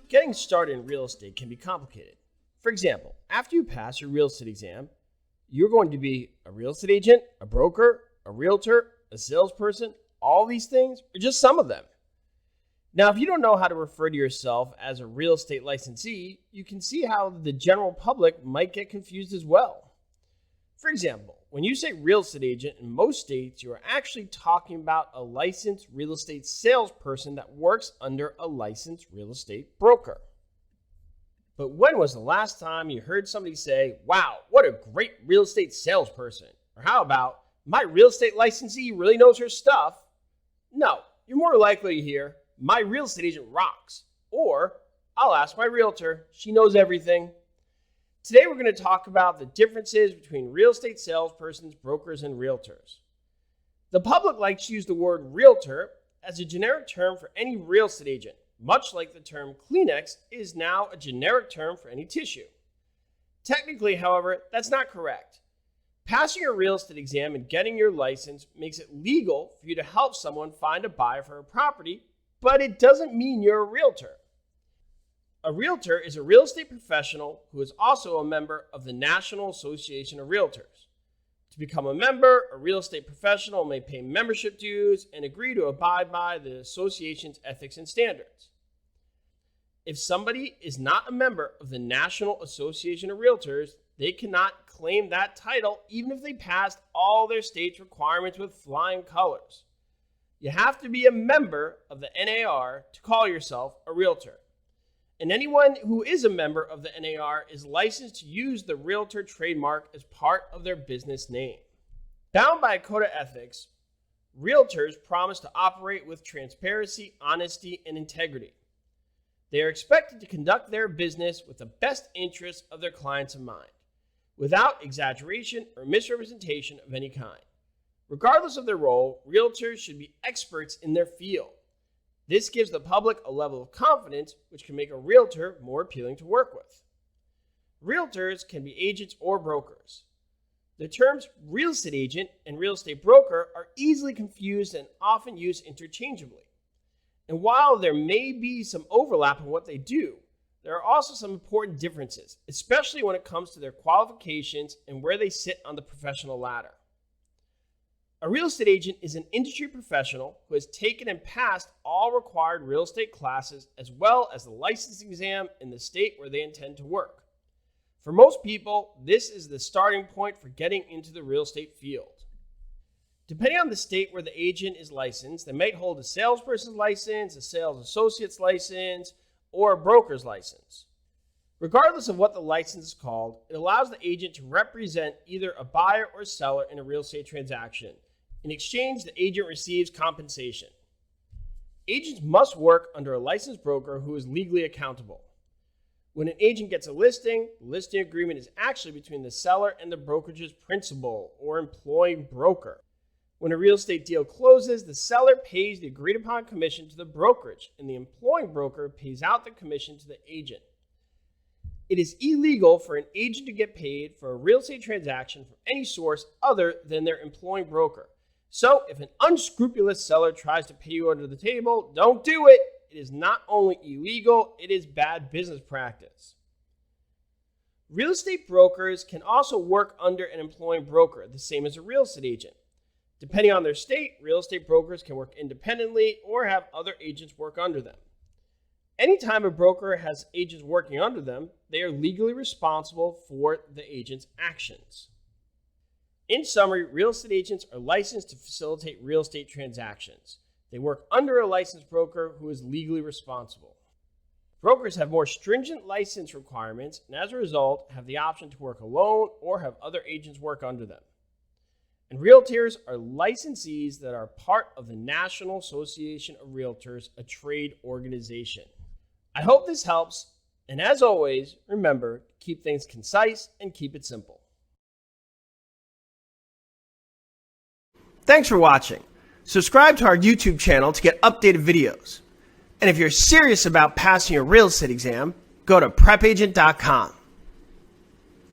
Getting started in real estate can be complicated. For example, after you pass your real estate exam, you're going to be a real estate agent, a broker, a realtor, a salesperson, all these things, or just some of them. Now, if you don't know how to refer to yourself as a real estate licensee, you can see how the general public might get confused as well. For example, when you say real estate agent in most states, you are actually talking about a licensed real estate salesperson that works under a licensed real estate broker. But when was the last time you heard somebody say, "Wow, what a great real estate salesperson"? Or how about, "My real estate licensee really knows her stuff"? No, you're more likely to hear, "My real estate agent rocks," or "I'll ask my realtor, she knows everything." Today, we're going to talk about the differences between real estate salespersons, brokers, and realtors. The public likes to use the word realtor as a generic term for any real estate agent, much like the term Kleenex is now a generic term for any tissue. Technically, however, that's not correct. Passing your real estate exam and getting your license makes it legal for you to help someone find a buyer for a property, but it doesn't mean you're a realtor. A realtor is a real estate professional who is also a member of the National Association of Realtors. To become a member, a real estate professional may pay membership dues and agree to abide by the association's ethics and standards. If somebody is not a member of the National Association of Realtors, they cannot claim that title even if they passed all their state's requirements with flying colors. You have to be a member of the NAR to call yourself a realtor. And anyone who is a member of the NAR is licensed to use the realtor trademark as part of their business name. Bound by a code of ethics, realtors promise to operate with transparency, honesty, and integrity. They are expected to conduct their business with the best interests of their clients in mind, without exaggeration or misrepresentation of any kind. Regardless of their role, realtors should be experts in their field. This gives the public a level of confidence which can make a realtor more appealing to work with. Realtors can be agents or brokers. The terms real estate agent and real estate broker are easily confused and often used interchangeably. And while there may be some overlap in what they do, there are also some important differences, especially when it comes to their qualifications and where they sit on the professional ladder. A real estate agent is an industry professional who has taken and passed all required real estate classes as well as the licensing exam in the state where they intend to work. For most people, this is the starting point for getting into the real estate field. Depending on the state where the agent is licensed, they might hold a salesperson's license, a sales associate's license, or a broker's license. Regardless of what the license is called, it allows the agent to represent either a buyer or seller in a real estate transaction. In exchange, the agent receives compensation. Agents must work under a licensed broker who is legally accountable. When an agent gets a listing, the listing agreement is actually between the seller and the brokerage's principal or employing broker. When a real estate deal closes, the seller pays the agreed upon commission to the brokerage, and the employing broker pays out the commission to the agent. It is illegal for an agent to get paid for a real estate transaction from any source other than their employing broker. So if an unscrupulous seller tries to pay you under the table, don't do it. It is not only illegal, it is bad business practice. Real estate brokers can also work under an employing broker, the same as a real estate agent. Depending on their state, real estate brokers can work independently or have other agents work under them. Anytime a broker has agents working under them, they are legally responsible for the agent's actions. In summary, real estate agents are licensed to facilitate real estate transactions. They work under a licensed broker who is legally responsible. Brokers have more stringent license requirements and as a result have the option to work alone or have other agents work under them. And realtors are licensees that are part of the National Association of Realtors, a trade organization. I hope this helps, and as always, remember to keep things concise and keep it simple. Thanks for watching. Subscribe to our YouTube channel to get updated videos. And if you're serious about passing your real estate exam, go to PrepAgent.com.